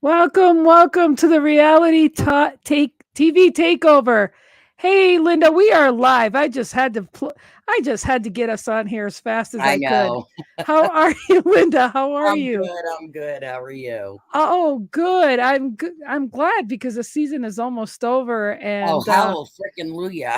Welcome to the TV Takeover. Hey, Linda, we are live. I just had to get us on here as fast as I I could. know. How are you, Linda? How are I'm you? good. I'm good. How are you? Oh, good. I'm good. I'm glad because the season is almost over, Oh, and hallelujah.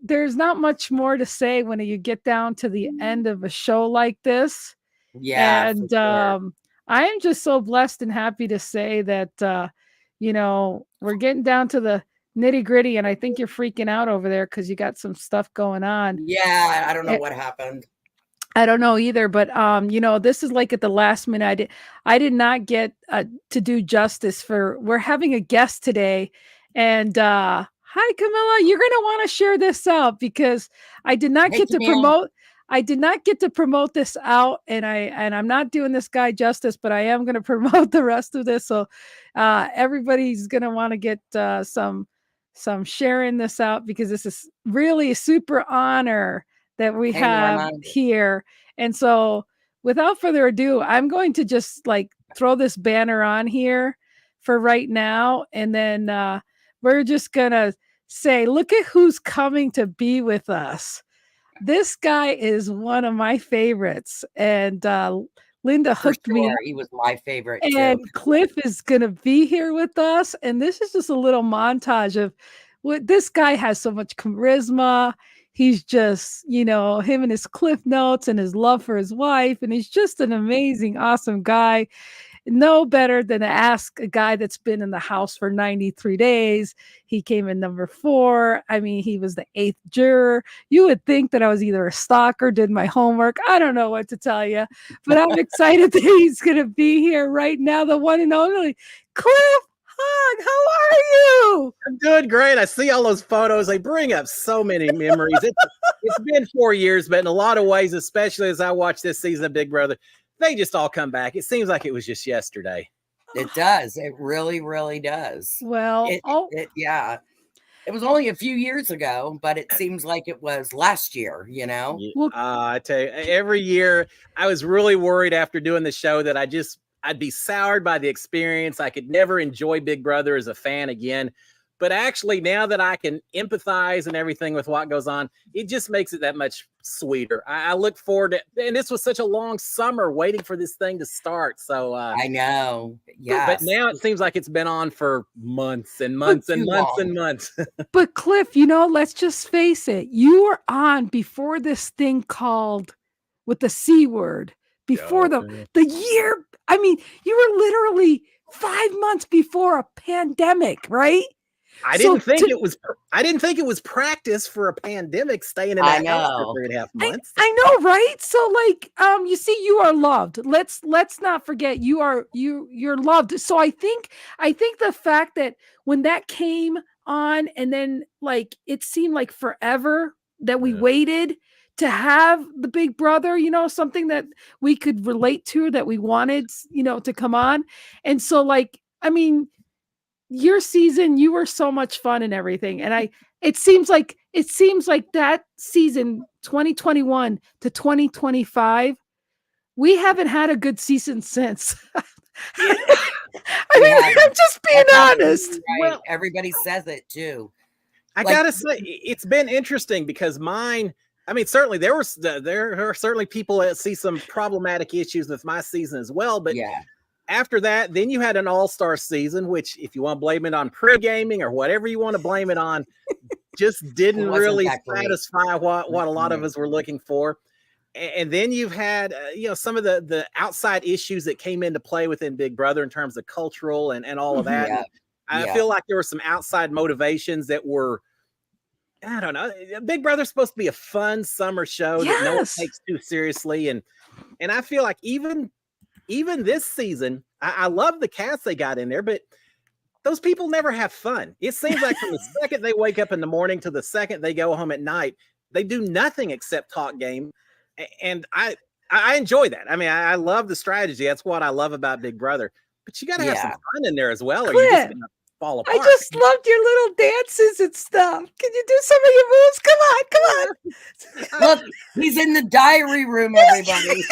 there's not much more to say when you get down to the end of a show like this. Yeah, for And sure. I am just so blessed and happy to say that we're getting down to the nitty gritty, and I think you're freaking out over there because you got some stuff going on. Yeah, I don't know Eh, what happened. I don't know either, but this is like at the last minute. I did not get to do justice for. We're having a guest today, and hi Camilla, you're gonna want to share this out because I did not Hey, get to Camille. promote. I did not get to promote this out, and I'm not doing this guy justice, but I am going to promote the rest of this. So everybody's going to want to get some sharing this out because this is really a super honor that we Hey, have Norma. here. And so without further ado, I'm going to just like throw this banner on here for right now. And then we're just going to say, look at who's coming to be with us. This guy is one of my favorites. And Linda For hooked me sure. up. He was my favorite too. And Cliff is going to be here with us. And this is just a little montage of what this guy has so much charisma. He's just, him and his Cliff notes and his love for his wife. And he's just an amazing, awesome guy. No better than to ask a guy that's been in the house for 93 days. He came in number 4. I mean, he was the 8th juror. You would think that I was either a stalker, did my homework. I don't know what to tell you, but I'm excited that he's going to be here right now. The one and only Cliff Hogg. How are you? I'm doing great. I see all those photos. They bring up so many memories. It's been 4 years, but in a lot of ways, especially as I watch this season of Big Brother, they just all come back. It seems like it was just yesterday. It does. It really, really does. Well, Yeah. It was only a few years ago, but it seems like it was last year, well, I tell you, every year I was really worried after doing the show that I'd be soured by the experience. I could never enjoy Big Brother as a fan again. But actually, now that I can empathize and everything with what goes on, it just makes it that much sweeter. I look forward to, and this was such a long summer waiting for this thing to start. So, I know. but Yes. now it seems like it's been on for months and months and Too months long. and months. but Cliff, let's just face it. You were on before this thing called with the C word, before the year. I mean, you were literally 5 months before a pandemic, right? I didn't think it was practice for a pandemic staying in I that house know. for 3.5 months. I know, right? So like you see, you are loved. Let's not forget you're loved. So I think the fact that when that came on and then like it seemed like forever that we waited to have the Big Brother, something that we could relate to, that we wanted, to come on. And so like, I mean, your season, you were so much fun and everything. And it seems like that season 2021 to 2025, we haven't had a good season since. I'm just being honest. Right. Well, Everybody says it too. I gotta say, it's been interesting because mine. I mean, certainly there are certainly people that see some problematic issues with my season as well. But after that, then you had an all-star season, which, if you want to blame it on pre-gaming or whatever you want to blame it on, just didn't really satisfy what a lot of us were looking for. And then you've had some of the outside issues that came into play within Big Brother in terms of cultural and all of that. Yeah. I feel like there were some outside motivations that were, I don't know. Big Brother's supposed to be a fun summer show that no one takes too seriously, and I feel like even this season, I love the cast they got in there, but those people never have fun. It seems like from the second they wake up in the morning to the second they go home at night, they do nothing except talk game, and I enjoy that. I mean, I love the strategy. That's what I love about Big Brother. But you got to have some fun in there as well, or you're just going to fall I apart. just loved your little dances and stuff. Can you do some of your moves? Come on. Look, he's in the diary room, everybody.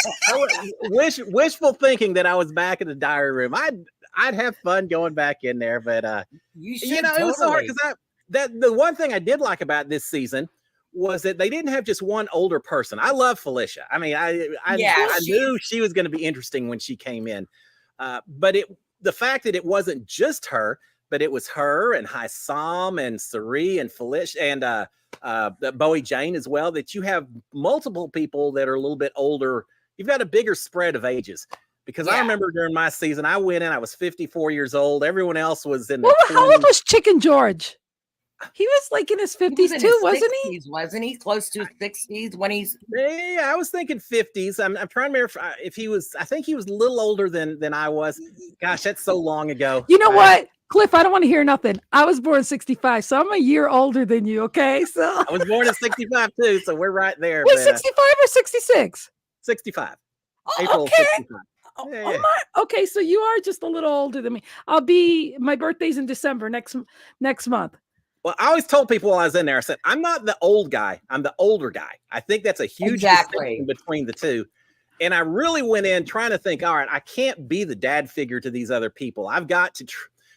Wishful thinking that I was back in the diary room. I'd have fun going back in there, but You should it was so hard totally. because the one thing I did like about this season was that they didn't have just one older person. I love Felicia. I mean, I knew she was going to be interesting when she came in, but the fact that it wasn't just her, but it was her and Sam and Sari and Felicia and Bowie Jane as well. That you have multiple people that are a little bit older. You've got a bigger spread of ages. Because I remember during my season, I went in, I was 54 years old. Everyone else was in their 20s. How old was Chicken George? He was like in his 50s too, wasn't he? Wasn't he close to 60s when he's? Yeah, I was thinking 50s. I'm trying to remember if he was. I think he was a little older than I was. Gosh, that's so long ago. You know what, Cliff? I don't want to hear nothing. I was born 65, so I'm a year older than you. Okay, so I was born in 65 too, so we're right there. Wait, 65 or 66? 65. Oh, April okay. 65. Oh my. Okay, so you are just a little older than me. My birthday's in December next month. Well, I always told people while I was in there, I said, I'm not the old guy. I'm the older guy. I think that's a huge distinction between the two. And I really went in trying to think, all right, I can't be the dad figure to these other people. I've got to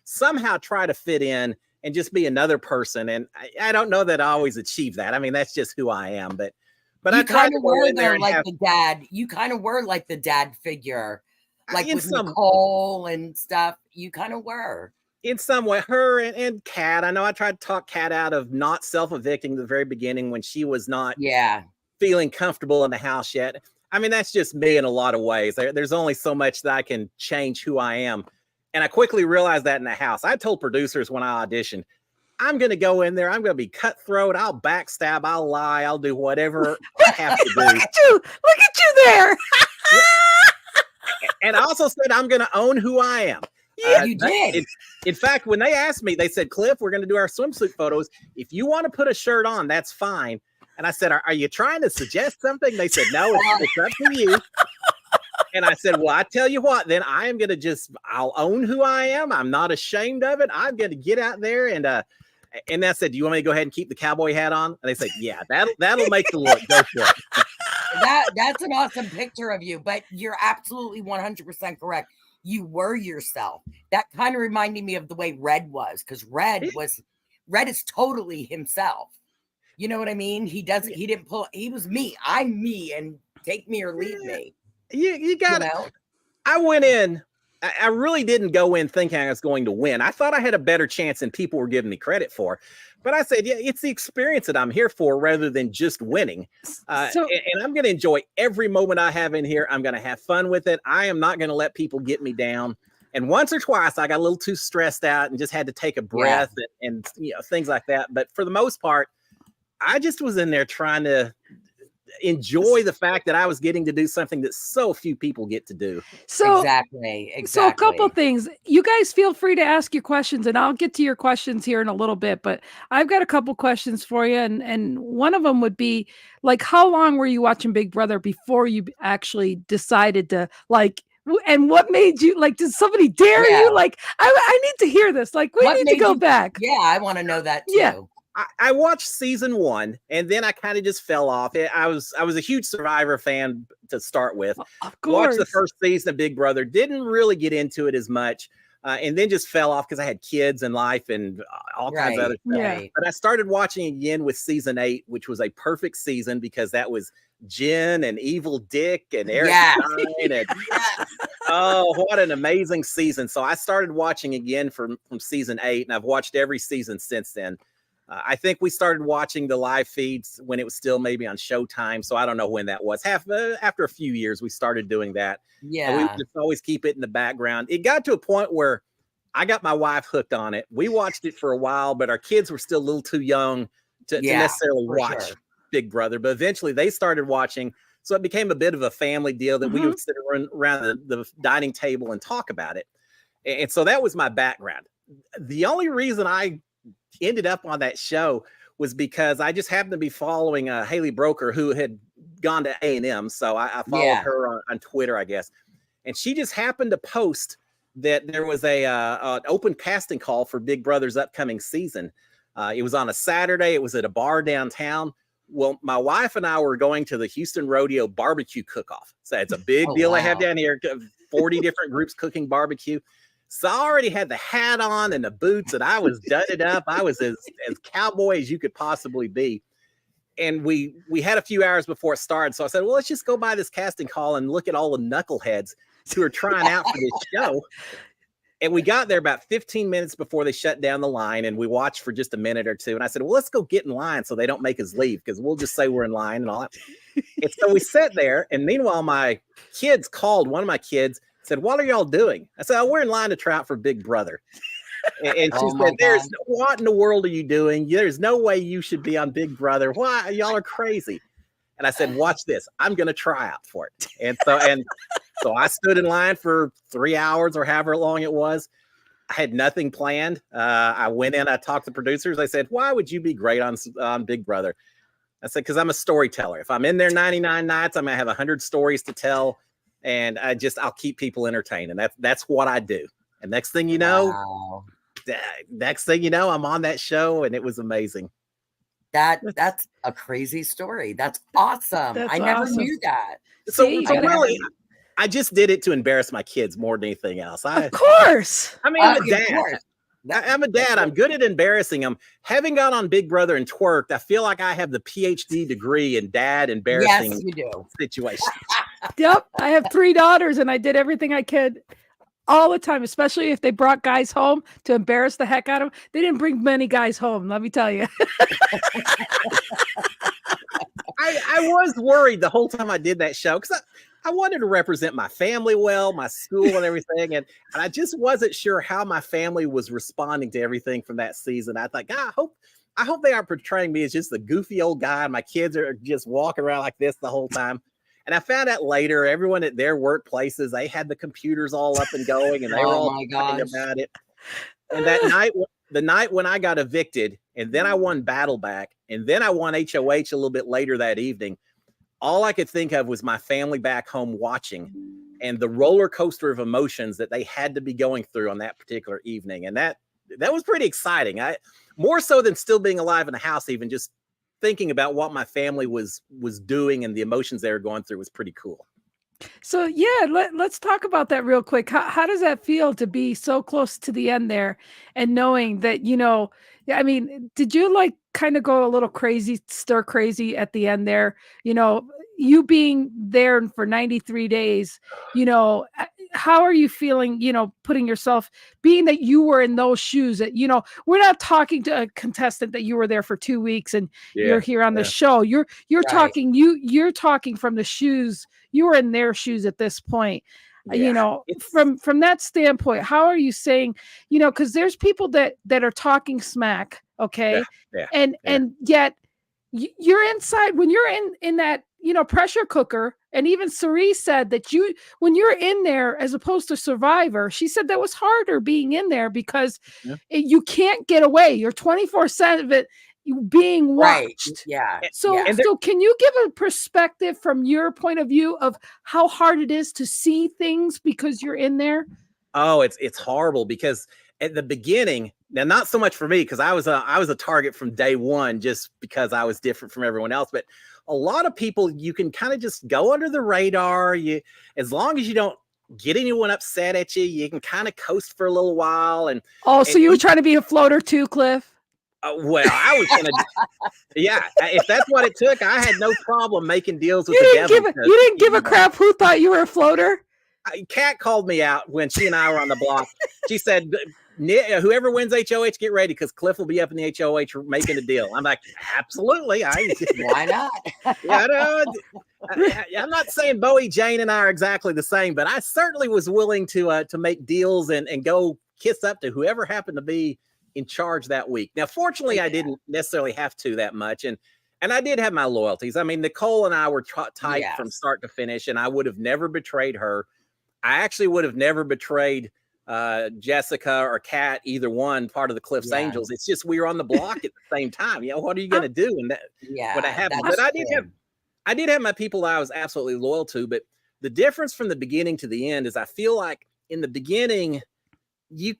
somehow try to fit in and just be another person. And I don't know that I always achieve that. I mean, that's just who I am. But you I kind of were there like the dad. You kind of were like the dad figure, like with Nicole and stuff. You kind of were. In some way, her and Kat. I know I tried to talk Kat out of not self-evicting at the very beginning when she was not feeling comfortable in the house yet. I mean, that's just me in a lot of ways. There's only so much that I can change who I am. And I quickly realized that in the house. I told producers when I auditioned, I'm going to go in there. I'm going to be cutthroat. I'll backstab. I'll lie. I'll do whatever I have to do. Look at you there. And I also said, I'm going to own who I am. Yeah, you did. In fact, when they asked me, they said, Cliff, we're going to do our swimsuit photos. If you want to put a shirt on, that's fine. And I said, are you trying to suggest something? They said, no, it's up to you. And I said, well, I tell you what, then I am going to I'll own who I am. I'm not ashamed of it. I'm going to get out there. And I said, do you want me to go ahead and keep the cowboy hat on? And they said, yeah, that'll make the look. Go for it. That's an awesome picture of you, but you're absolutely 100% correct. You were yourself. That kind of reminded me of the way Red was, because Red is totally himself. You know what I mean? He was me. I'm me, and take me or leave me. You got it. I went in. I really didn't go in thinking I was going to win. I thought I had a better chance than people were giving me credit for. But I said, yeah, it's the experience that I'm here for rather than just winning. And I'm going to enjoy every moment I have in here. I'm going to have fun with it. I am not going to let people get me down. And once or twice, I got a little too stressed out and just had to take a breath and things like that. But for the most part, I just was in there trying to enjoy the fact that I was getting to do something that so few people get to do. So exactly. So a couple things. You guys feel free to ask your questions, and I'll get to your questions here in a little bit, but I've got a couple questions for you. And one of them would be like, how long were you watching Big Brother before you actually decided to and what made you did somebody dare you? Like, I need to hear this. Like, we need to go back. Yeah. I want to know that too. Yeah. I watched season 1 and then I kind of just fell off. I was a huge Survivor fan to start with. Of course. Watched the first season of Big Brother, didn't really get into it as much, and then just fell off because I had kids and life and all kinds of other stuff. Yeah. But I started watching again with season 8, which was a perfect season because that was Jen and Evil Dick and Eric Stein. And, oh, what an amazing season. So I started watching again from season 8, and I've watched every season since then. I think we started watching the live feeds when it was still maybe on Showtime. So I don't know when that was. After a few years, we started doing that. Yeah. And we would just always keep it in the background. It got to a point where I got my wife hooked on it. We watched it for a while, but our kids were still a little too young to necessarily watch Big Brother. But eventually they started watching. So it became a bit of a family deal that we would sit around the dining table and talk about it. And so that was my background. The only reason I ended up on that show was because I just happened to be following Haley Broker, who had gone to A&M. So I followed her on Twitter, I guess. And she just happened to post that there was an open casting call for Big Brother's upcoming season. It was on a Saturday. It was at a bar downtown. Well, my wife and I were going to the Houston Rodeo barbecue cook-off. So it's a big deal they have down here. 40 different groups cooking barbecue. So I already had the hat on and the boots, and I was dudded up. I was as cowboy as you could possibly be. And we had a few hours before it started. So I said, well, let's just go by this casting call and look at all the knuckleheads who are trying out for this show. And we got there about 15 minutes before they shut down the line, and we watched for just a minute or two. And I said, well, let's go get in line so they don't make us leave, because we'll just say we're in line and all that. And so we sat there, and meanwhile, my kids called. One of my kids said, what are y'all doing? I said, oh, we're in line to try out for Big Brother. And she said, what in the world are you doing? There's no way you should be on Big Brother. Why? Y'all are crazy. And I said, watch this. I'm going to try out for it. And so I stood in line for 3 hours or however long it was. I had nothing planned. I went in, I talked to producers. I said, why would you be great on Big Brother? I said, because I'm a storyteller. If I'm in there 99 nights, I'm going to have 100 stories to tell. And I'll keep people entertained. And that's what I do. And next thing you know, I'm on that show, and it was amazing. That's a crazy story. That's awesome. I never knew that. So really, I just did it to embarrass my kids more than anything else. Of course. I mean, I'm a dad. I'm a dad. I'm good at embarrassing them. Having got on Big Brother and twerked, I feel like I have the PhD degree in dad embarrassing situations. Yep. I have 3 daughters, and I did everything I could all the time, especially if they brought guys home to embarrass the heck out of them. They didn't bring many guys home, let me tell you. I was worried the whole time I did that show, because I wanted to represent my family well, my school and everything. And I just wasn't sure how my family was responding to everything from that season. I thought, God, I hope they aren't portraying me as just the goofy old guy, and my kids are just walking around like this the whole time. And I found out later, everyone at their workplaces, they had the computers all up and going, and they were all talking about it. And that night, the night when I got evicted, and then I won Battle Back, and then I won HOH a little bit later that evening, all I could think of was my family back home watching, and the roller coaster of emotions that they had to be going through on that particular evening. And that was pretty exciting. More so than still being alive in the house, even just thinking about what my family was doing and the emotions they were going through was pretty cool. So let's talk about that real quick. How does that feel to be so close to the end there, and knowing that, I mean, did you like kind of go a little crazy, stir crazy at the end there? You being there for 93 days, how are you feeling, putting yourself, being that you were in those shoes, that, we're not talking to a contestant that you were there for 2 weeks and you're here on the show. You're right. you're talking from the shoes. You were in their shoes at this point. From that standpoint, how are you saying, because there's people that are talking smack. Okay. And yet you're inside, when you're in that, pressure cooker. And even Cerise said that when you're in there, as opposed to Survivor, she said that was harder being in there, because you can't get away. You're 24/7 being watched. Right. Yeah. So can you give a perspective from your point of view of how hard it is to see things because you're in there? Oh, it's horrible, because at the beginning, now not so much for me, because I was a target from day one, just because I was different from everyone else. But a lot of people, you can kind of just go under the radar. As long as you don't get anyone upset at you, you can kind of coast for a little while. So you were trying to be a floater too, Cliff? Well, I was gonna, if that's what it took, I had no problem making deals with the devil. You didn't give a crap who thought you were a floater. Kat called me out when she and I were on the block. She said, whoever wins HOH, get ready, because Cliff will be up in the HOH making a deal. I'm like, absolutely. Why not? I'm not saying Bowie, Jane, and I are exactly the same, but I certainly was willing to make deals and go kiss up to whoever happened to be in charge that week. Now, fortunately, I didn't necessarily have to that much. And I did have my loyalties. I mean, Nicole and I were tight from start to finish, and I would have never betrayed her. I actually would have never betrayed Jessica or Kat, either one, part of the Cliff's Angels. It's just we were on the block at the same time. What are you going to do when that happened? But I did have my people that I was absolutely loyal to. But the difference from the beginning to the end is I feel like in the beginning, you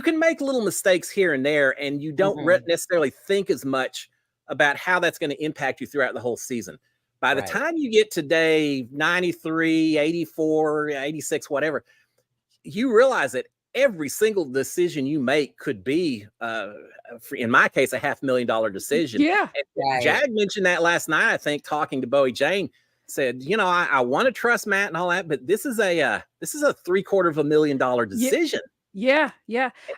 can make little mistakes here and there, and you don't necessarily think as much about how that's going to impact you throughout the whole season. By the time you get to day 93, 84, 86, whatever, you realize that every single decision you make could be, in my case, $500,000 decision. Yeah. Jag mentioned that last night, I think, talking to Bowie Jane, said, I want to trust Matt and all that, but this is a $750,000 decision. Yeah.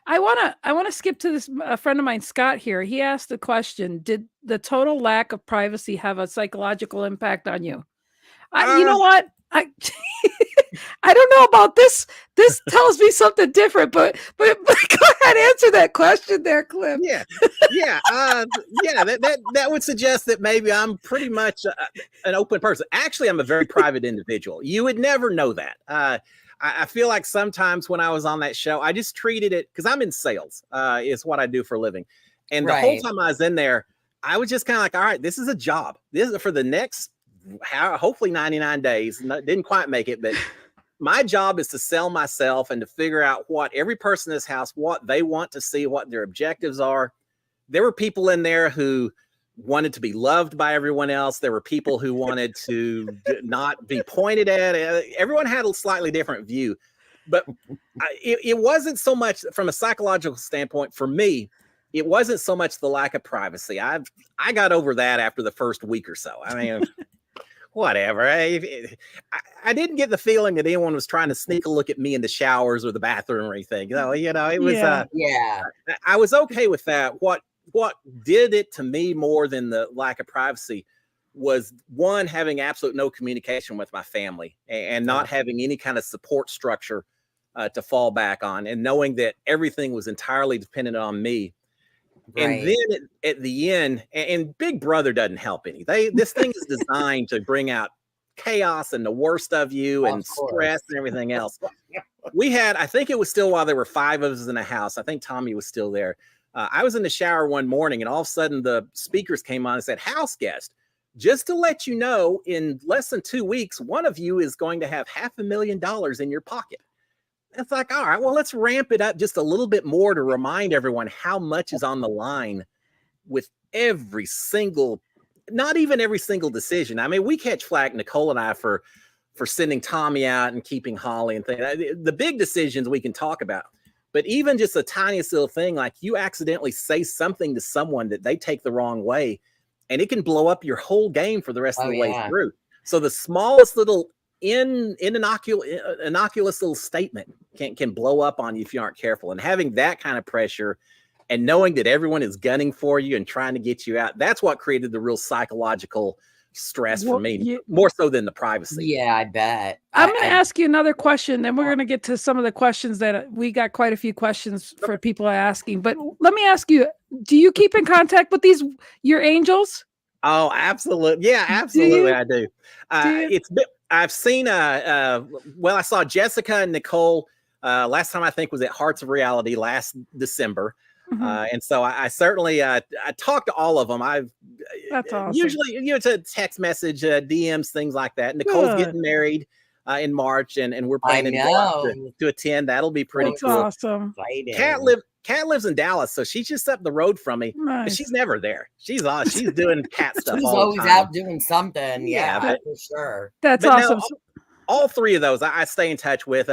I want to skip to this. A friend of mine, Scott here, he asked the question, did the total lack of privacy have a psychological impact on you? You know what? I don't know about this. This tells me something different, but go ahead, answer that question there, Cliff. That would suggest that maybe I'm pretty much an open person. Actually, I'm a very private individual. You would never know that. I feel like sometimes when I was on that show, I just treated it, because I'm in sales, is what I do for a living. And the whole time I was in there, I was just kind of like, all right, this is a job. This is for the next, hopefully 99 days. Didn't quite make it, but my job is to sell myself and to figure out what every person in this house, what they want to see, what their objectives are. There were people in there who wanted to be loved by everyone else. There were people who wanted to not be pointed at. Everyone had a slightly different view, but it wasn't so much from a psychological standpoint for me. It wasn't so much the lack of privacy. I got over that after the first week or so. I mean, whatever. I didn't get the feeling that anyone was trying to sneak a look at me in the showers or the bathroom or anything. It was, I was okay with that. What did it to me more than the lack of privacy was, one, having absolute no communication with my family and not having any kind of support structure to fall back on, and knowing that everything was entirely dependent on me. And then at the end, and Big Brother doesn't help any. This thing is designed to bring out chaos and the worst of you and stress and everything else. We had, I think it was still while there were 5 of us in the house. I think Tommy was still there. I was in the shower one morning, and all of a sudden the speakers came on and said, "House guest, just to let you know, in less than 2 weeks, one of you is going to have $500,000 in your pocket." It's like, all right, well, let's ramp it up just a little bit more to remind everyone how much is on the line with every single, not even every single decision. I mean, we catch flack, Nicole and I, for sending Tommy out and keeping Holly and things. The big decisions we can talk about. But even just the tiniest little thing, like you accidentally say something to someone that they take the wrong way, and it can blow up your whole game for the rest of the way through. So the smallest little innocuous little statement can blow up on you if you aren't careful. And having that kind of pressure and knowing that everyone is gunning for you and trying to get you out, that's what created the real psychological stress for me, more so than the privacy. Yeah, I bet. I'm going to ask you another question, then we're going to get to some of the questions that we got quite a few questions for people asking. But let me ask you, do you keep in contact with your angels? Oh, absolutely. Yeah, absolutely. I do. I've seen, I saw Jessica and Nicole last time, I think was at Hearts of Reality last December. And so I certainly, I talked to all of them. That's awesome. Usually, it's a text message, DMs, things like that. Nicole's getting married in March, and we're planning to attend. That'll be pretty cool. Awesome. Kat lives in Dallas, so she's just up the road from me, but she's never there. She's doing cat stuff. She's all always the time. out doing something. Yeah, for sure. That's awesome. No, all 3 of those I stay in touch with.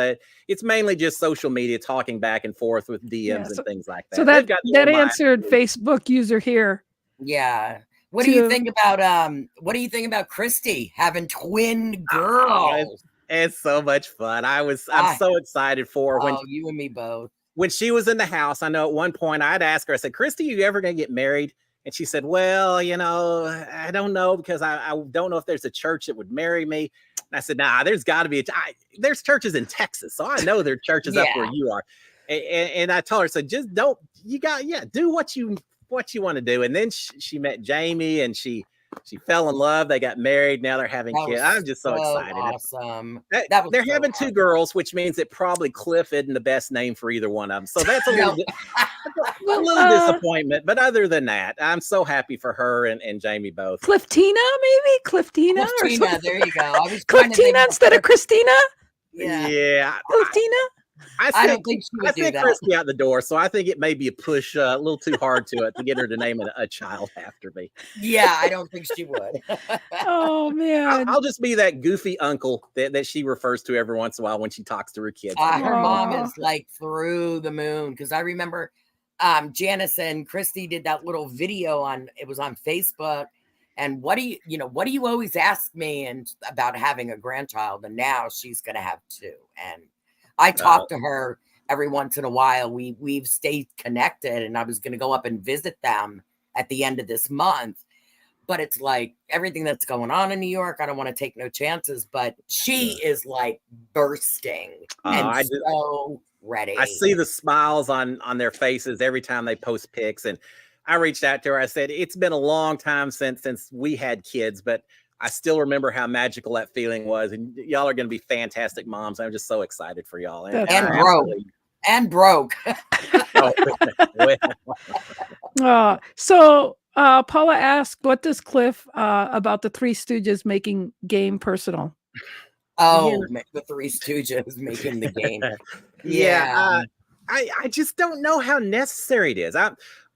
It's mainly just social media, talking back and forth with DMs and things like that. So that answered Facebook user here. Yeah. What do you think about Christy having twin girls? It's so much fun. I'm so excited for her. You and me both. When she was in the house, I know at one point I'd ask her, I said, "Christy, you ever going to get married?" And she said, "Well, I don't know, because I don't know if there's a church that would marry me." And I said, "Nah, there's got to be there's churches in Texas, so I know there are churches up where you are." And I told her, "So just do what you want to do." And then she met Jamie, and she fell in love. They got married. Now they're having kids. I'm just so excited. Awesome. They're having 2 girls, which means that probably Cliff isn't the best name for either one of them. So that's a little disappointment. But other than that, I'm so happy for her and Jamie both. Cliftina, maybe? Cliftina, there you go. Cliftina instead of Christina? Yeah. Cliftina? I don't think she would do that. Christy out the door, so I think it may be a push a little too hard to get her to name a child after me. Yeah, I don't think she would. Oh man, I'll just be that goofy uncle that she refers to every once in a while when she talks to her kids. Her mom is like through the moon, because I remember Janice and Christy did that little video on Facebook. And what do you always ask me and about having a grandchild? And now she's going to have 2. And I talk to her every once in a while. We've stayed connected, and I was going to go up and visit them at the end of this month. But it's like everything that's going on in New York, I don't want to take no chances. But she is like bursting and so ready. I see the smiles on their faces every time they post pics. And I reached out to her. I said, it's been a long time since we had kids, but I still remember how magical that feeling was. And y'all are going to be fantastic moms. I'm just so excited for y'all. And broke. So Paula asked, what does Cliff about the Three Stooges making game personal? Oh, the Three Stooges making the game. Yeah. I just don't know how necessary it is.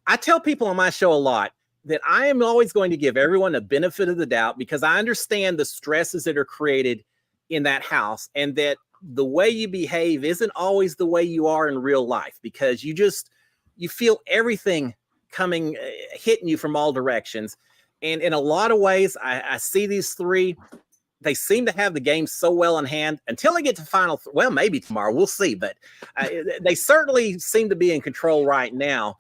I tell people on my show a lot that I am always going to give everyone the benefit of the doubt, because I understand the stresses that are created in that house, and that the way you behave isn't always the way you are in real life, because you feel everything coming, hitting you from all directions. And in a lot of ways, I see these three, they seem to have the game so well in hand until they get to final. Well, maybe tomorrow, we'll see, but they certainly seem to be in control right now.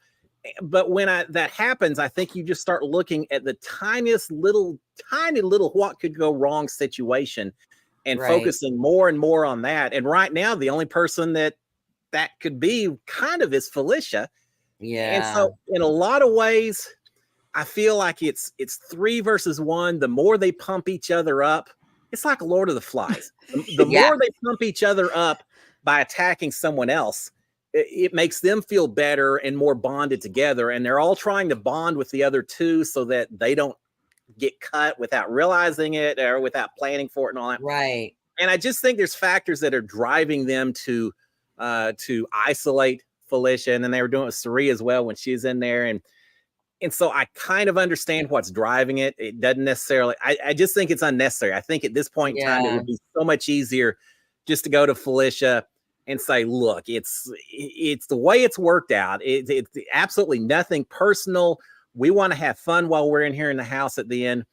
But when that happens, I think you just start looking at the tiny little what could go wrong situation, and focusing more and more on that. And right now, the only person that could be kind of is Felicia. Yeah. And so in a lot of ways, I feel like it's 3 versus 1. The more they pump each other up, it's like Lord of the Flies. The more they pump each other up by attacking someone else, it makes them feel better and more bonded together. And they're all trying to bond with the other 2 so that they don't get cut without realizing it or without planning for it and all that. Right. And I just think there's factors that are driving them to isolate Felicia. And then they were doing it with Sari as well when she's in there. And so I kind of understand what's driving it. It doesn't necessarily, I just think it's unnecessary. I think at this point in time, it would be so much easier just to go to Felicia and say, look, it's the way it's worked out. It's absolutely nothing personal. We want to have fun while we're in here in the house at the end.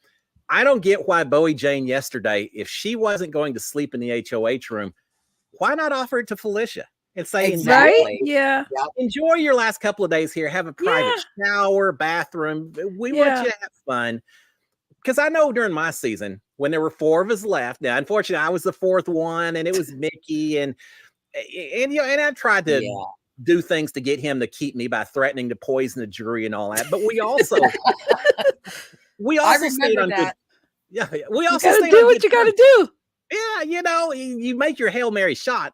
I don't get why Bowie Jane yesterday, if she wasn't going to sleep in the HOH room, why not offer it to Felicia and say, enjoy your last couple of days here. Have a private shower, bathroom. We want you to have fun. Because I know during my season, when there were 4 of us left, now, unfortunately, I was the 4th one, and it was Mickey, and I tried to do things to get him to keep me by threatening to poison the jury and all that. But we also stayed on good. Yeah, we also stayed do what you got to do. Yeah, you make your Hail Mary shot.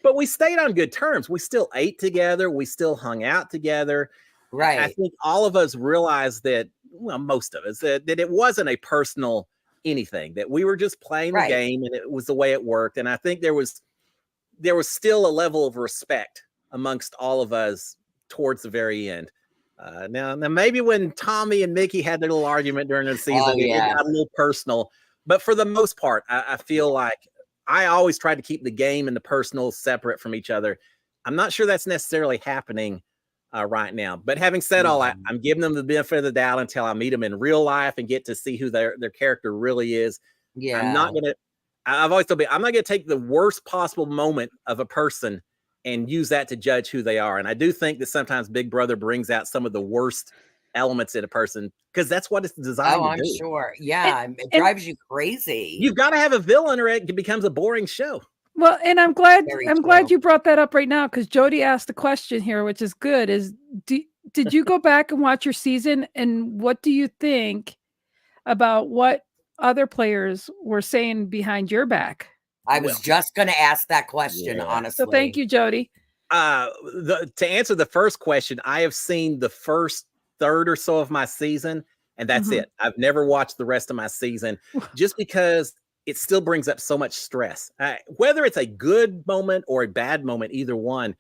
But we stayed on good terms. We still ate together. We still hung out together. Right. I think all of us realized that, well, most of us, that it wasn't a personal anything, that we were just playing the game, and it was the way it worked. And I think there was still a level of respect amongst all of us towards the very end. Now maybe when Tommy and Mickey had their little argument during the season, it got a little personal. But for the most part, I feel like I always tried to keep the game and the personal separate from each other. I'm not sure that's necessarily happening right now. But having said all that, I'm giving them the benefit of the doubt until I meet them in real life and get to see who their character really is. Yeah. I've always told people, I'm not going to take the worst possible moment of a person and use that to judge who they are. And I do think that sometimes Big Brother brings out some of the worst elements in a person, because that's what it's designed to do. I'm sure. Yeah. It drives you crazy. You've got to have a villain or it becomes a boring show. Well, and I'm glad you brought that up right now, because Jody asked a question here, which is good. Did you go back and watch your season, and what do you think about what other players were saying behind your back? I was just going to ask that question, honestly. So thank you, Jody. To answer the first question, I have seen the first third or so of my season, and that's it. I've never watched the rest of my season, just because it still brings up so much stress. Whether it's a good moment or a bad moment, either one,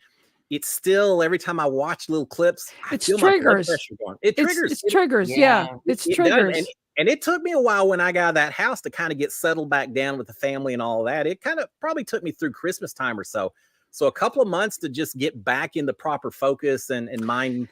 it's still, every time I watch little clips, I feel my blood pressure going. It triggers. It's triggers. Yeah. It's triggers. And it took me a while when I got out of that house to kind of get settled back down with the family and all of that. It kind of probably took me through Christmas time or so. So a couple of months to just get back in the proper focus and mind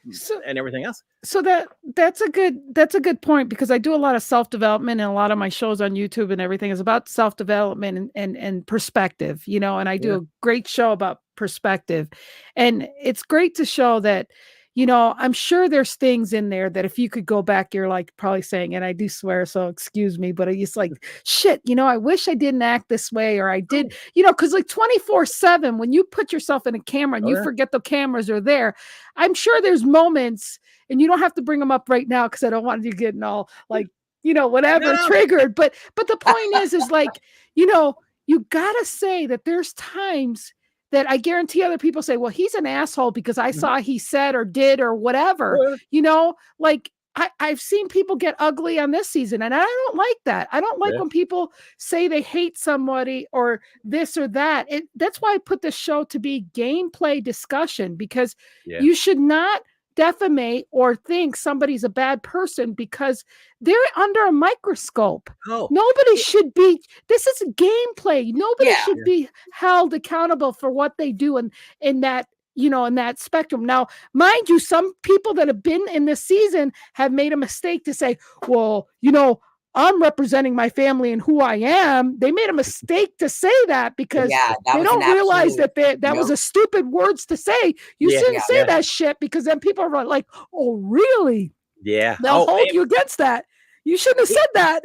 and everything else. So that's a good point, because I do a lot of self-development, and a lot of my shows on YouTube and everything is about self-development and perspective, you know, and I do a great show about perspective. And it's great to show that, you know, I'm sure there's things in there that if you could go back, you're like probably saying, and I do swear, so excuse me, but it's like, shit, you know, I wish I didn't act this way, or I did, you know, because like 24/7, when you put yourself in a camera and you forget the cameras are there, I'm sure there's moments, and you don't have to bring them up right now because I don't want you getting all like, you know, whatever triggered. But the point is like, you know, you gotta say that there's times that I guarantee other people say, well, he's an asshole because I saw he said or did or whatever, you know, like I've seen people get ugly on this season, and I don't like that. I don't like when people say they hate somebody or this or that. That's why I put this show to be gameplay discussion, because you should not defamate or think somebody's a bad person because they're under a microscope. Nobody should be. This is gameplay. Nobody should be held accountable for what they do in that, you know, in that spectrum. Now, mind you, some people that have been in this season have made a mistake to say, well, you know, I'm representing my family and who I am. They made a mistake to say that because they don't realize that was a stupid words to say. You shouldn't say that shit, because then people are like, oh, really? Yeah. They'll hold you against that. You shouldn't have said that.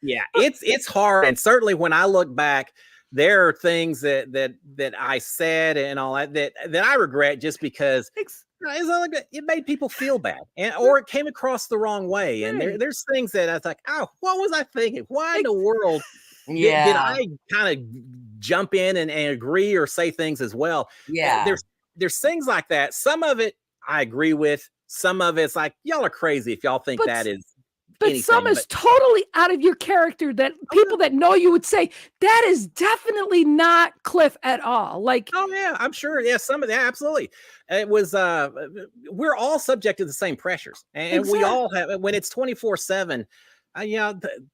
It's hard. And certainly when I look back, there are things that I said and all that I regret, just because it made people feel bad, or it came across the wrong way. And there's things that I was like, oh, what was I thinking? Why in the world did I kind of jump in and agree or say things as well? There's things like that. Some of it I agree with. Some of it's like, y'all are crazy if y'all think that is. But some is totally out of your character, that people that know you would say that is definitely not Cliff at all. Like, oh yeah, I'm sure. Yeah, some of that, absolutely. It was. We're all subject to the same pressures, and we all have. When it's 24/7,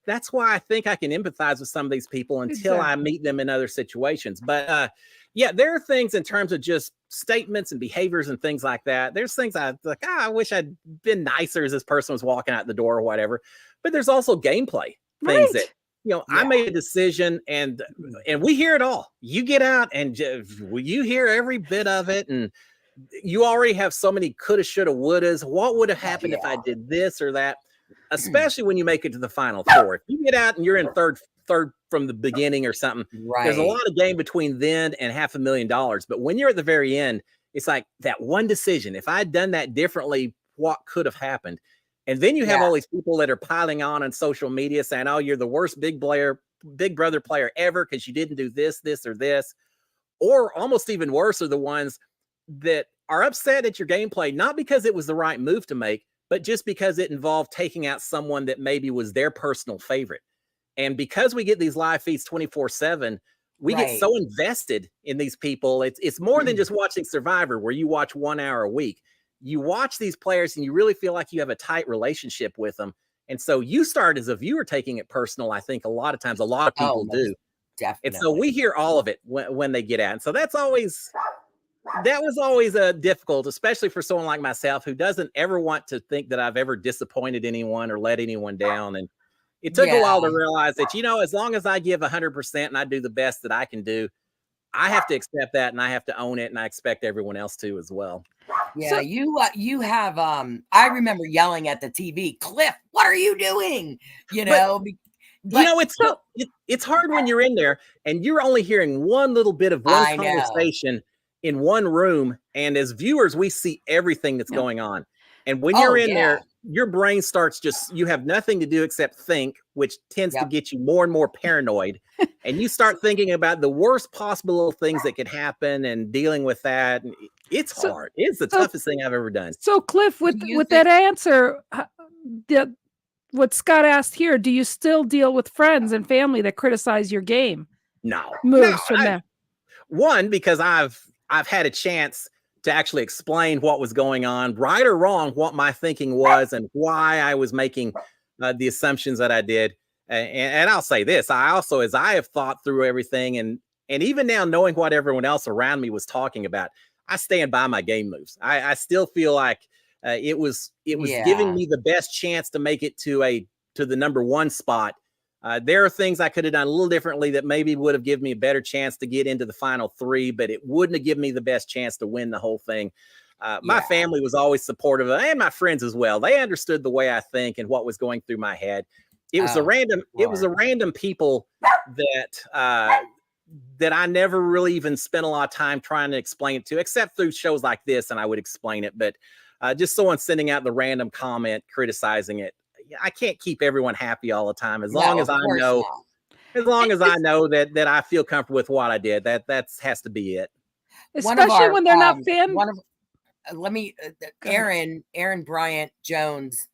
that's why I think I can empathize with some of these people until I meet them in other situations. But there are things in terms of just statements and behaviors and things like that. There's things I like, I wish I'd been nicer as this person was walking out the door or whatever. But there's also gameplay things that, you know, I made a decision, and we hear it all. You get out and you hear every bit of it, and you already have so many coulda, shoulda, wouldas. What would have happened if I did this or that? Especially when you make it to the final four. If you get out and you're in third from the beginning or something, there's a lot of game between then and $500,000. But when you're at the very end, it's like that one decision. If I'd done that differently, what could have happened? And then you have all these people that are piling on social media saying, oh, you're the worst Big Brother player ever because you didn't do this, this, or this. Or almost even worse are the ones that are upset at your gameplay, not because it was the right move to make, but just because it involved taking out someone that maybe was their personal favorite. And because we get these live feeds 24/7, we get so invested in these people. It's more than just watching Survivor, where you watch 1 hour a week. You watch these players and you really feel like you have a tight relationship with them. And so you start as a viewer taking it personal. I think a lot of times, a lot of people do. Definitely. And so we hear all of it when they get out. And so that was always difficult, especially for someone like myself who doesn't ever want to think that I've ever disappointed anyone or let anyone down. And it took a while to realize that, you know, as long as I give 100% and I do the best that I can do, I have to accept that and I have to own it. And I expect everyone else to as well. Yeah. So, you have, I remember yelling at the TV, Cliff, what are you doing? You know, but you know, it's hard when you're in there and you're only hearing one little bit of one conversation in one room. And as viewers, we see everything that's going on. And when you're in there, your brain starts you have nothing to do except think, which tends to get you more and more paranoid. And you start thinking about the worst possible things that could happen and dealing with that. And it's hard. It's the toughest thing I've ever done. So Cliff, with that answer, what Scott asked here, do you still deal with friends and family that criticize your game? No. Moves from that. One, because I've had a chance to actually explain what was going on, right or wrong, what my thinking was and why I was making the assumptions that I did. And I'll say this, I also, as I have thought through everything and even now knowing what everyone else around me was talking about, I stand by my game moves. I still feel like it was giving me the best chance to make it to the number one spot. There are things I could have done a little differently that maybe would have given me a better chance to get into the final three, but it wouldn't have given me the best chance to win the whole thing. My family was always supportive of it, and my friends as well. They understood the way I think and what was going through my head. It was a random people that that I never really even spent a lot of time trying to explain it to, except through shows like this, and I would explain it. But just someone sending out the random comment criticizing it, I can't keep everyone happy all the time. As long as I know that I feel comfortable with what I did, that has to be it. Especially when they're not fan. Aaron Bryant Jones,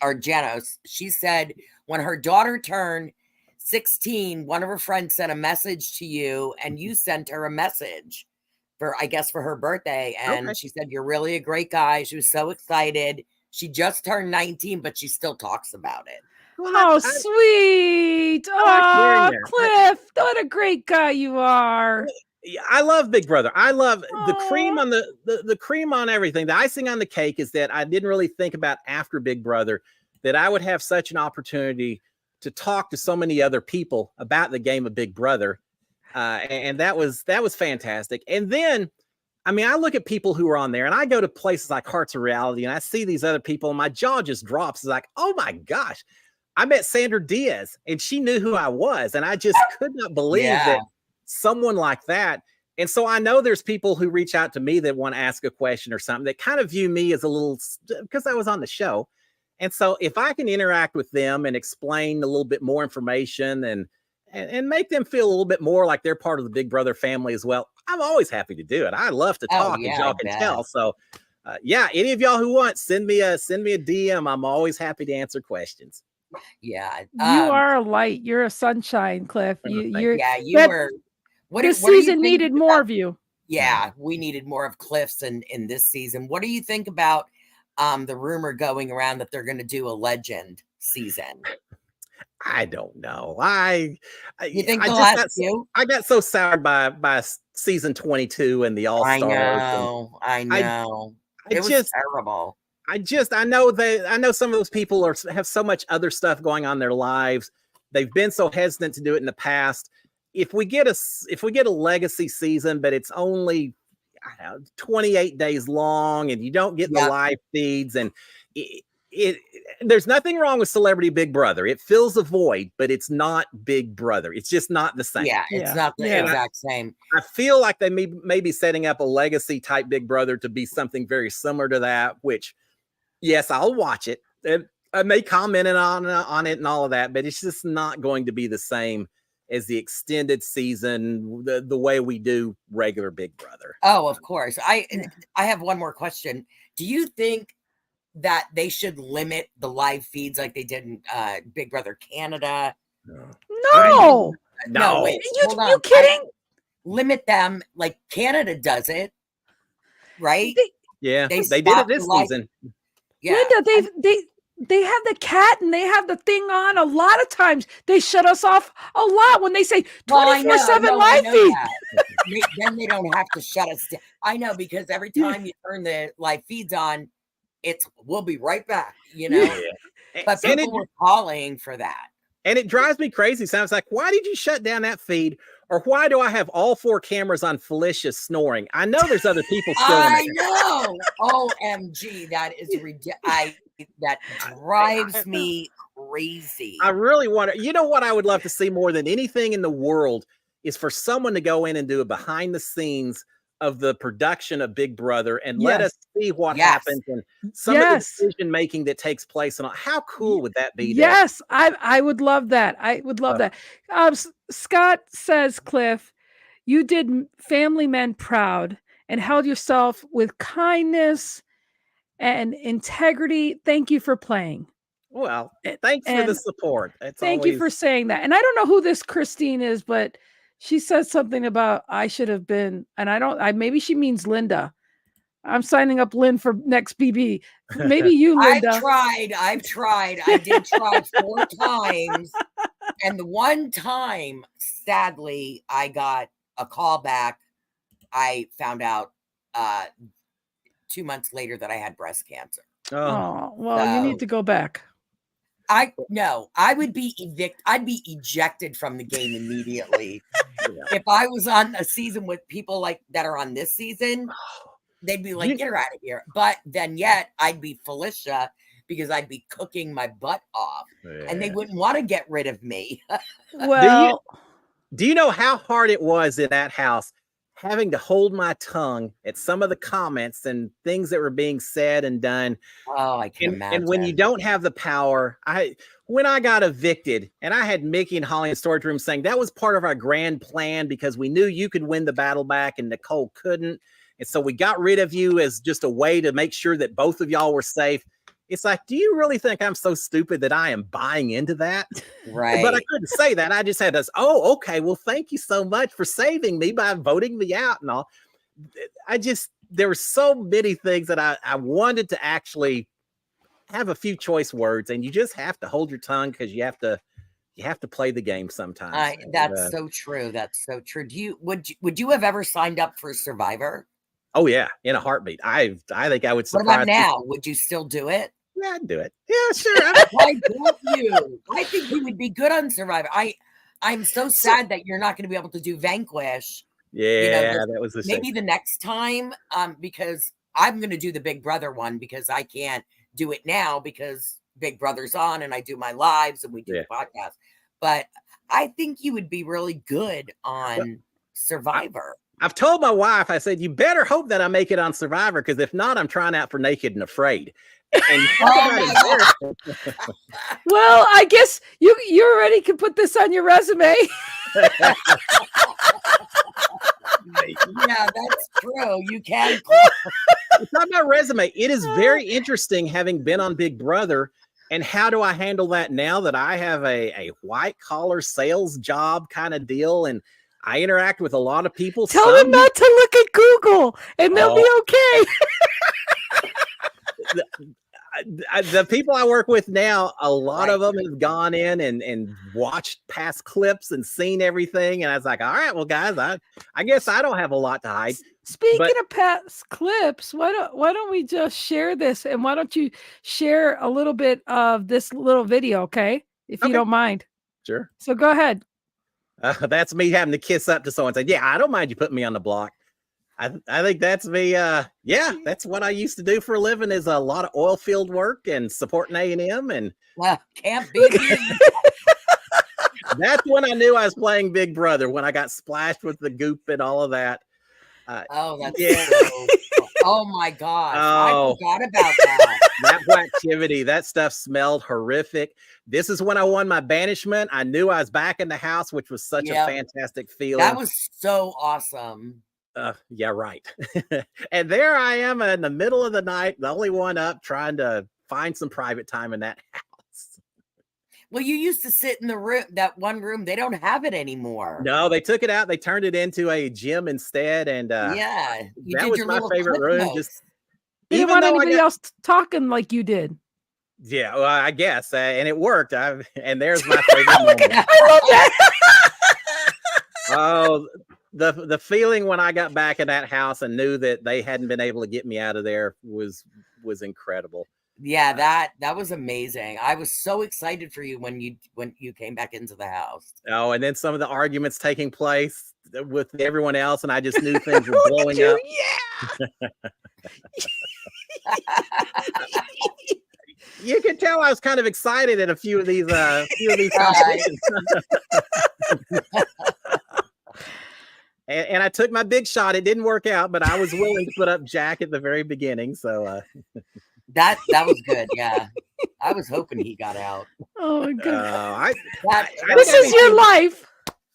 or Janos, she said when her daughter turned 16, one of her friends sent a message to you, and you sent her a message for her birthday. And she said, "You're really a great guy." She was so excited. She just turned 19, but she still talks about it. Well, sweet. Oh, Cliff, what a great guy you are. I love Big Brother. I love the cream on the cream on everything. The icing on the cake is that I didn't really think about after Big Brother that I would have such an opportunity to talk to so many other people about the game of Big Brother. And that was fantastic. And then, I mean, I look at people who are on there and I go to places like Hearts of Reality and I see these other people and my jaw just drops. It's like, oh my gosh, I met Sandra Diaz and she knew who I was. And I just could not believe that someone like that. And so I know there's people who reach out to me that want to ask a question or something that kind of view me as a little, because I was on the show. And so if I can interact with them and explain a little bit more information and make them feel a little bit more like they're part of the Big Brother family as well, I'm always happy to do it. I love to talk, as y'all can tell. So any of y'all who want, send me a DM. I'm always happy to answer questions. Yeah. You are a light. You're a sunshine, Cliff. This season needed more of you. Yeah, we needed more of Cliff's in this season. What do you think about the rumor going around that they're going to do a legend season? I don't know. You think I got so soured by season 22 and the All-Stars. I know. It was terrible. I know some of those people have so much other stuff going on in their lives. They've been so hesitant to do it in the past. If we get a legacy season, but it's only 28 days long and you don't get the live feeds, and there's nothing wrong with Celebrity Big Brother. It fills a void, but it's not Big Brother. It's just not the same. Yeah, it's not the exact same. I feel like they may be setting up a legacy type Big Brother to be something very similar to that, which, yes, I'll watch it. I may comment on it and all of that, but it's just not going to be the same as the extended season, the way we do regular Big Brother. Oh, of course. I have one more question. Do you think that they should limit the live feeds like they did in Big Brother Canada? No. Wait, you kidding? Limit them like Canada does it, right? They did it this season. Yeah. Linda, they have the cat and they have the thing on. A lot of times they shut us off a lot when they say 24/7 live feed. Then they don't have to shut us down. I know, because every time you turn the live feeds on, we'll be right back, But people were calling for that. And it drives me crazy. Sounds like, why did you shut down that feed? Or why do I have all 4 cameras on Felicia snoring? I know there's other people still in there. I know. OMG, that is ridiculous. That drives me crazy. I really want to, what I would love to see more than anything in the world is for someone to go in and do a behind the scenes of the production of Big Brother and let us see what happens and some of the decision making that takes place. And how cool would that be? Yes, I would love that. I would love that. Scott says, Cliff, you did family men proud and held yourself with kindness and integrity. Thank you for playing. Well, thanks for the support. Thank you for saying that. And I don't know who this Christine is, but she said something about I should have been, and maybe she means Linda. I'm signing up Lynn for next BB. Maybe you, Linda. I've tried. I did try 4 times. And the one time, sadly, I got a call back. I found out 2 months later that I had breast cancer. Oh, well, you need to go back. I would be evicted. I'd be ejected from the game immediately. If I was on a season with people like that are on this season, they'd be like, get her out of here. But then yet I'd be Felicia because I'd be cooking my butt off and they wouldn't want to get rid of me. Well, do you know how hard it was in that house having to hold my tongue at some of the comments and things that were being said and done? Oh, I can imagine. And when you don't have the power, when I got evicted and I had Mickey and Holly in the storage room saying that was part of our grand plan because we knew you could win the battle back and Nicole couldn't. And so we got rid of you as just a way to make sure that both of y'all were safe. It's like, do you really think I'm so stupid that I am buying into that? Right. But I couldn't say that. I just had this, okay. Well, thank you so much for saving me by voting me out and all. There were so many things that I wanted to actually have a few choice words, and you just have to hold your tongue because you have to play the game sometimes. That's so true. That's so true. Would you have ever signed up for Survivor? Oh yeah, in a heartbeat. I think I would. What about now? Would you still do it? Yeah, I'd do it. Yeah, sure. Why don't you? I think you would be good on Survivor. I'm so sad that you're not going to be able to do Vanquish. Yeah, that was maybe the next time. Because I'm going to do the Big Brother one because I can't do it now because Big Brother's on and I do my lives and we do the podcast. But I think you would be really good on Survivor. I've told my wife, I said, you better hope that I make it on Survivor, because if not, I'm trying out for Naked and Afraid. And well, I guess you already can put this on your resume. Yeah, that's true. You can. It's not my resume. It is very interesting having been on Big Brother. And how do I handle that now that I have a white collar sales job kind of deal? And I interact with a lot of people. Tell them not to look at Google and they'll be okay. The people I work with now, a lot of them have gone in and watched past clips and seen everything. And I was like, all right, well, guys, I guess I don't have a lot to hide. Speaking of past clips, why don't we just share this? And why don't you share a little bit of this little video, okay? If you don't mind. Sure. So go ahead. That's me having to kiss up to someone and say, yeah, I don't mind you putting me on the block. I think that's me. That's what I used to do for a living, is a lot of oil field work and supporting A&M. And can't be me. That's when I knew I was playing Big Brother, when I got splashed with the goop and all of that. That's oh my gosh. I forgot about that. That activity, that stuff smelled horrific. This is when I won my banishment. I knew I was back in the house, which was such a fantastic feeling. That was so awesome. Yeah, right. And there I am in the middle of the night, the only one up, trying to find some private time in that house. Well, you used to sit in the room, that one room. They don't have it anymore. No, they took it out. They turned it into a gym instead. And that was my favorite room. Just you didn't want anybody else talking like you did. Yeah, well, I guess, and it worked. And there's my favorite moment. I love that. Oh, the feeling when I got back in that house and knew that they hadn't been able to get me out of there was incredible. Yeah, that was amazing. I was so excited for you when you came back into the house. Oh, and then some of the arguments taking place with everyone else, and I just knew things were blowing up. Yeah. You can tell I was kind of excited at a few of these conversations. And I took my big shot. It didn't work out, but I was willing to put up Jack at the very beginning. So that was good. Yeah, I was hoping he got out. Oh my god! This is your life.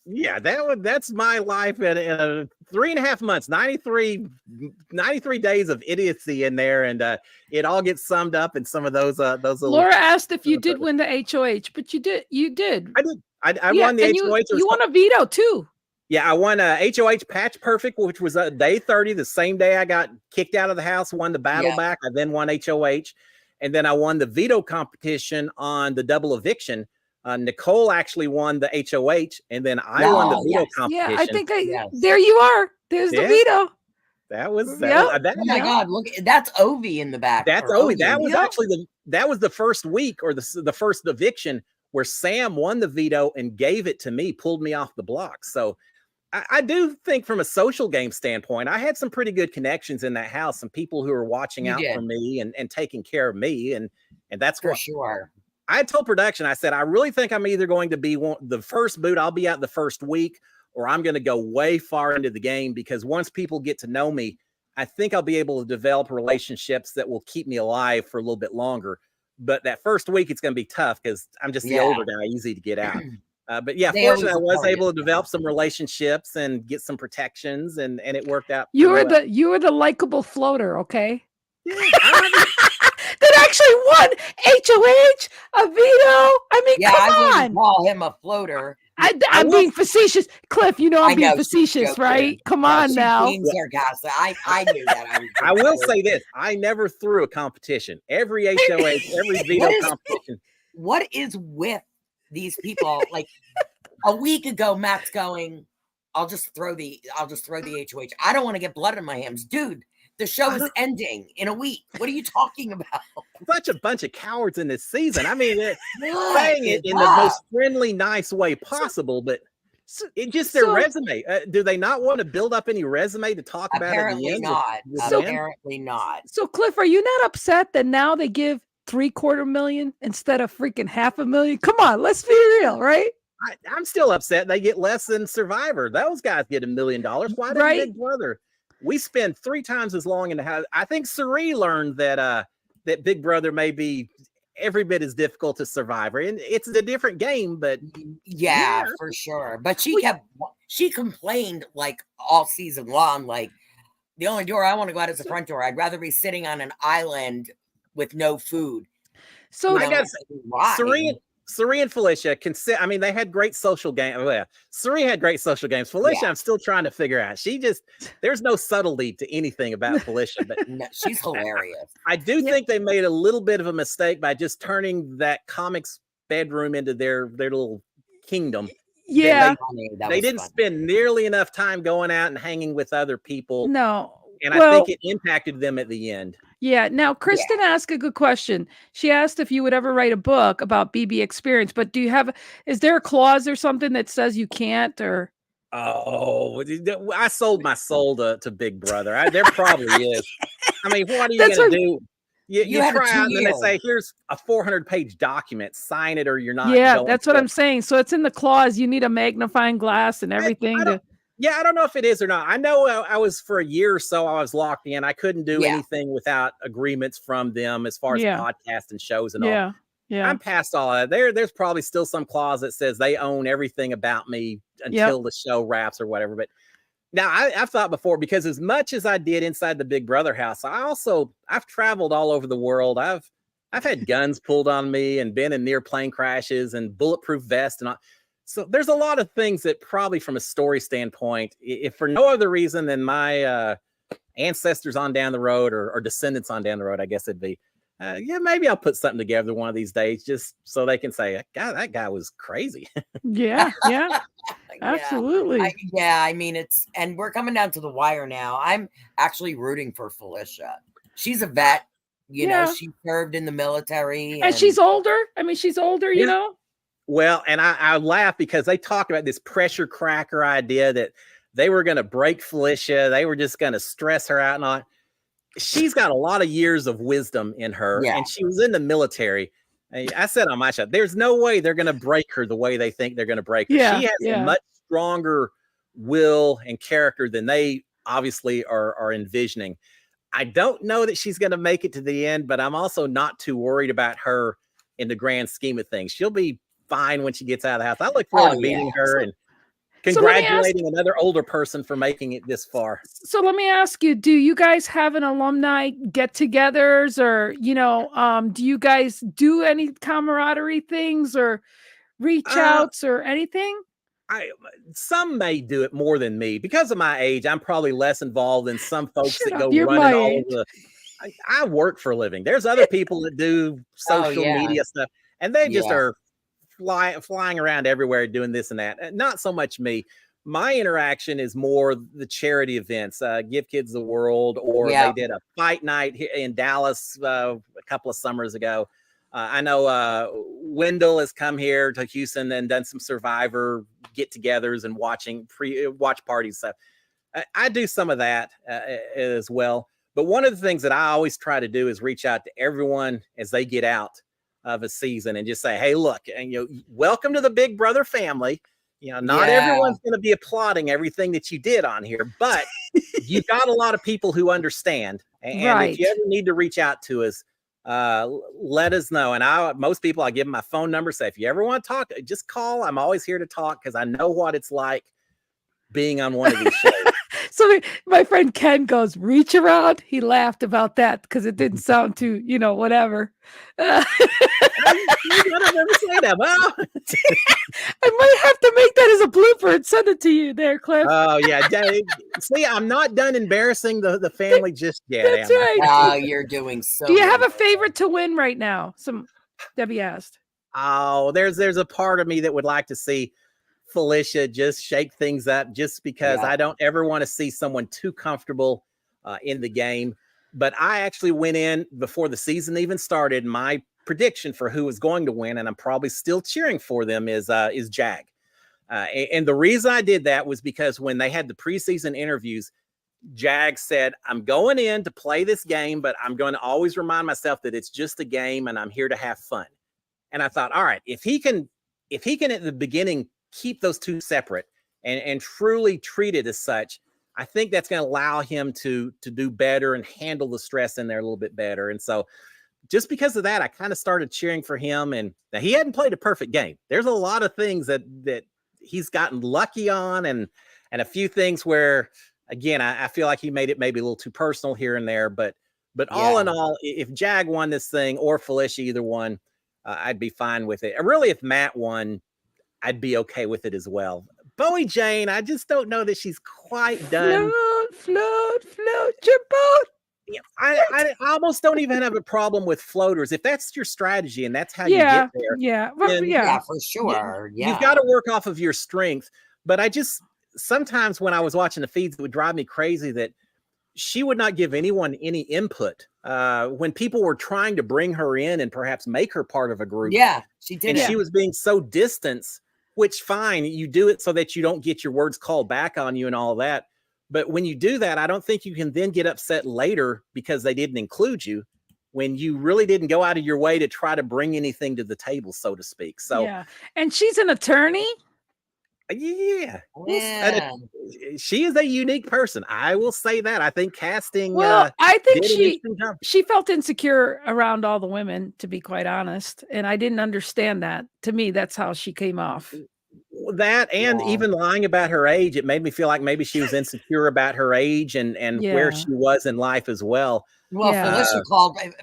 Yeah, that's my life in a 3.5 months, 93 days of idiocy in there, and it all gets summed up in some of those little. Laura asked if you did win the HOH, but you did. I did. I won the HOH. You won a veto too. Yeah, I won a HOH Patch Perfect, which was day 30, the same day I got kicked out of the house, won the battle back. I then won HOH, and then I won the veto competition on the double eviction. Nicole actually won the HOH, and then I won the veto competition. Yeah, I think there you are. There's the veto. That was oh my God! Look, that's Ovi in the back. That's Ovi. That was actually the first week, or the first eviction, where Sam won the veto and gave it to me, pulled me off the block. So I do think from a social game standpoint, I had some pretty good connections in that house, some people who were watching out for me and taking care of me, and that's for sure. I told production, I said, I really think I'm either going to be the first boot, I'll be out the first week, or I'm going to go way far into the game, because once people get to know me, I think I'll be able to develop relationships that will keep me alive for a little bit longer. But that first week, it's going to be tough because I'm just the older guy, easy to get out. But yeah, fortunately, I was able to develop some relationships and get some protections, and it worked out. You were the likable floater, okay? Yeah, that actually won HOH, a veto. I mean, come on. I wouldn't call him a floater. I'm being facetious, Cliff. You know I'm being facetious, right? Come on now. Being sarcastic. I knew that. I will say this: I never threw a competition. Every HOH, every veto competition. What is with these people? Like a week ago, Matt's going, I'll just throw the HOH. I don't want to get blood on my hands, dude. The show is ending in a week. What are you talking about? Such a bunch of cowards in this season. I mean, saying it in the most friendly, nice way possible, but it's just their resume. Do they not want to build up any resume to talk about? Apparently not. Apparently not. So, Cliff, are you not upset that now they give $750,000 instead of freaking $500,000? Come on, let's be real, right? I'm still upset they get less than Survivor. Those guys get $1 million. Why did Big Brother? We spend 3 times as long in the house. I think Suri learned that that Big Brother may be every bit as difficult as Survivor, and it's a different game. But yeah, for sure. But she complained like all season long, like the only door I want to go out is the front door. I'd rather be sitting on an island with no food. So I got Suri and Felicia I mean, they had great social games. Well, Suri had great social games. Felicia, I'm still trying to figure out. There's no subtlety to anything about Felicia, but no, she's hilarious. I do think they made a little bit of a mistake by just turning that comics bedroom into their little kingdom. Yeah. They didn't spend nearly enough time going out and hanging with other people. No. And I think it impacted them at the end. Yeah. Now, Kristen asked a good question. She asked if you would ever write a book about BB experience, but is there a clause or something that says you can't, or? Oh, I sold my soul to Big Brother. There probably is. I mean, what are you going to do? You try out and then they say, here's a 400-page document, sign it or you're not. Yeah, that's what I'm saying. So it's in the clause. You need a magnifying glass and everything. Yeah, I don't know if it is or not. I know I was for a year or so, I was locked in. I couldn't do anything without agreements from them as far as podcasts and shows and all. Yeah. I'm past all that. There's probably still some clause that says they own everything about me until the show wraps or whatever. But now I've thought before, because as much as I did inside the Big Brother house, I've traveled all over the world. I've had guns pulled on me and been in near plane crashes and bulletproof vests and all. So there's a lot of things that probably from a story standpoint, if for no other reason than my ancestors on down the road or descendants on down the road, I guess it'd be, maybe I'll put something together one of these days just so they can say, God, that guy was crazy. Yeah. Absolutely. I mean, and we're coming down to the wire now. I'm actually rooting for Felicia. She's a vet, you know, she served in the military. And she's older. I mean, she's older, you know? Well, and I laugh because they talk about this pressure cracker idea that they were going to break Felicia. They were just going to stress her out and all. She's got a lot of years of wisdom in her, and she was in the military. I said on my show, there's no way they're going to break her the way they think they're going to break her. Yeah, she has a much stronger will and character than they obviously are envisioning. I don't know that she's going to make it to the end, but I'm also not too worried about her in the grand scheme of things. She'll be fine when she gets out of the house. I look forward to meeting her. And congratulating another older person for making it this far. So let me ask you, do you guys have an alumni get-togethers, or, do you guys do any camaraderie things or reach outs or anything? Some may do it more than me. Because of my age, I'm probably less involved than some folks that go You're running my all age. the. I work for a living. There's other people that do social media stuff, and they just are flying around everywhere doing this and that. Not so much me. My interaction is more the charity events, Give Kids the World, or they did a fight night here in Dallas a couple of summers ago. I know Wendell has come here to Houston and done some Survivor get-togethers and watch parties stuff. I do some of that as well. But one of the things that I always try to do is reach out to everyone as they get out of a season and just say, hey, look, and welcome to the Big Brother family. Not everyone's going to be applauding everything that you did on here, but you've got a lot of people who understand. And if you ever need to reach out to us, let us know. And most people, I give them my phone number. Say, if you ever want to talk, just call. I'm always here to talk because I know what it's like being on one of these shows. So my friend Ken goes, reach around. He laughed about that because it didn't sound too, whatever. I never say that. Well, I might have to make that as a blooper and send it to you there, Cliff. Oh, yeah. See, I'm not done embarrassing the family just yet. That's right. Oh, you're doing so Do you have a favorite to win right now? Debbie asked. Oh, there's a part of me that would like to see Felicia just shake things up, just because I don't ever want to see someone too comfortable in the game. But I actually went in before the season even started. My prediction for who was going to win, and I'm probably still cheering for them, is Jag. And the reason I did that was because when they had the preseason interviews, Jag said, I'm going in to play this game, but I'm going to always remind myself that it's just a game and I'm here to have fun. And I thought, all right, if he can at the beginning keep those two separate and truly treat it as such, I think that's going to allow him to do better and handle the stress in there a little bit better. And so just because of that, I kind of started cheering for him. And now he hadn't played a perfect game. There's a lot of things that he's gotten lucky on, and a few things where, again, I feel like he made it maybe a little too personal here and there. But all in all, if Jag won this thing or Felicia, either one, I'd be fine with it. And really, if Matt won, I'd be okay with it as well. Bowie Jane, I just don't know that she's quite done. Float your boat. Yeah, I almost don't even have a problem with floaters. If that's your strategy and that's how you get there. Yeah, for sure. You've got to work off of your strength. But sometimes when I was watching the feeds, it would drive me crazy that she would not give anyone any input. When people were trying to bring her in and perhaps make her part of a group. Yeah, she did. And she was being so distant, which fine, you do it so that you don't get your words called back on you and all that. But when you do that, I don't think you can then get upset later because they didn't include you when you really didn't go out of your way to try to bring anything to the table, so to speak. So, and she's an attorney. Yeah. She is a unique person. I will say that. I think casting. Well, I think she felt insecure around all the women, to be quite honest. And I didn't understand that. To me, that's how she came off. That and even lying about her age, it made me feel like maybe she was insecure about her age and where she was in life as well. Well,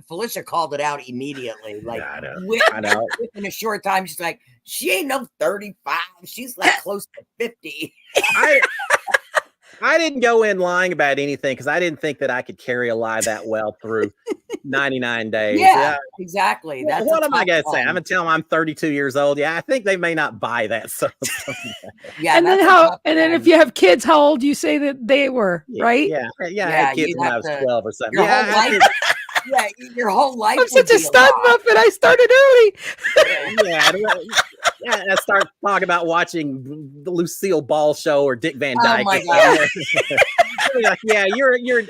Felicia called it out immediately. Like, I know. Within a short time, she's like, she ain't no 35. She's like close to 50. I didn't go in lying about anything because I didn't think that I could carry a lie that well through 99 days. Yeah, exactly. That's what am I going to say? I'm going to tell them I'm 32 years old. Yeah, I think they may not buy that. So, and then if you have kids, how old do you say that they were, right? Yeah, I had kids when I was 12 or something. Your whole life. I'm such a stud muffin. I started early. I start talking about watching the Lucille Ball show or Dick Van Dyke. Oh my God. Like, you're.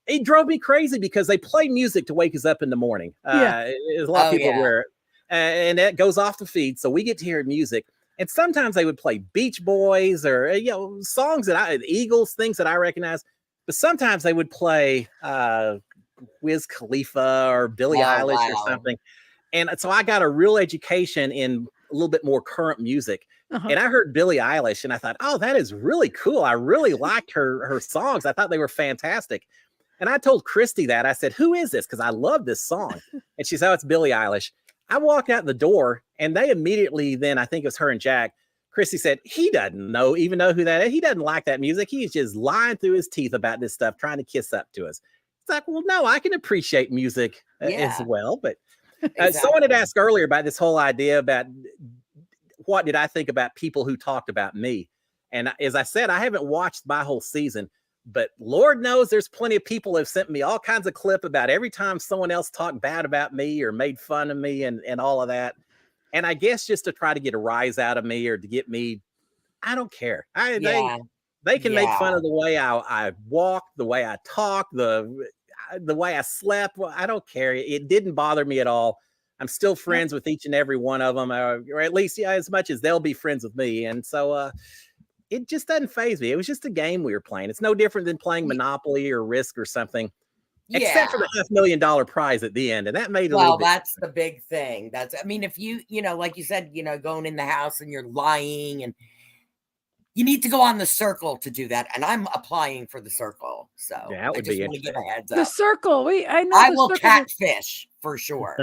It drove me crazy because they play music to wake us up in the morning. There's a lot of people wear it, and that goes off the feed, so we get to hear music. And sometimes they would play Beach Boys or songs Eagles, things that I recognize. But sometimes they would play Wiz Khalifa or Billie Eilish or something. And so I got a real education in a little bit more current music. and I heard Billie Eilish, and I thought, oh, that is really cool. I really liked her songs. I thought they were fantastic. And I told Christy that. I said, who is this? Because I love this song. And she said, oh, it's Billie Eilish. I walked out the door, and they immediately then, I think it was her and Jack, Christy said, he doesn't even know who that is. He doesn't like that music. He's just lying through his teeth about this stuff, trying to kiss up to us. It's like, well, no, I can appreciate music as well. But someone had asked earlier about this whole idea about what did I think about people who talked about me? And as I said, I haven't watched my whole season, but Lord knows there's plenty of people have sent me all kinds of clip about every time someone else talked bad about me or made fun of me and all of that. And I guess just to try to get a rise out of me or to get me, I don't care. They can make fun of the way I walk, the way I talk, the way I slept. Well, I don't care. It didn't bother me at all. I'm still friends with each and every one of them, or at least as much as they'll be friends with me. And so it just doesn't faze me. It was just a game we were playing. It's no different than playing Monopoly or Risk or something, except for the $500,000 prize at the end. And that made that's the big thing. I mean, if you like you said, going in the house and you're lying, and you need to go on the Circle to do that. And I'm applying for the Circle. So that would be interesting. Give a heads up. The Circle. I know. I will catfish for sure.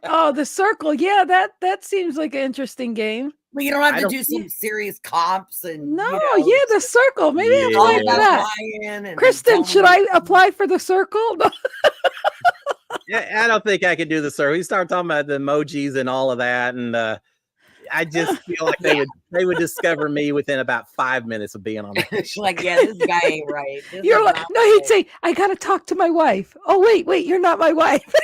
The Circle. Yeah, that seems like an interesting game. Well, you don't have to do some serious comps and the Circle. Maybe apply for that. Kristen, should I apply for the Circle? No. I don't think I could do the Circle. You start talking about the emojis and all of that, and I just feel like they would discover me within about 5 minutes of being on the like, this guy ain't right. You're like, no, he'd say, I gotta talk to my wife. Oh, wait, you're not my wife.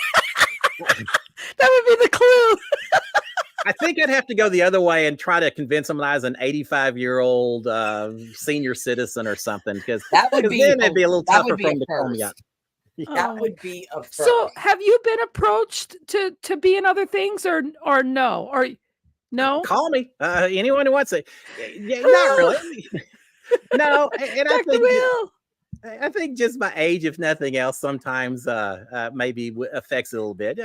That would be the clue. I think I'd have to go the other way and try to convince them that I was an 85-year-old senior citizen or something, because then it'd be a little tougher for them to call me up. That would be a first. So have you been approached to be in other things or no? Or no? Call me. Anyone who wants it. Yeah, not really. No, and I think just my age, if nothing else, sometimes maybe affects it a little bit.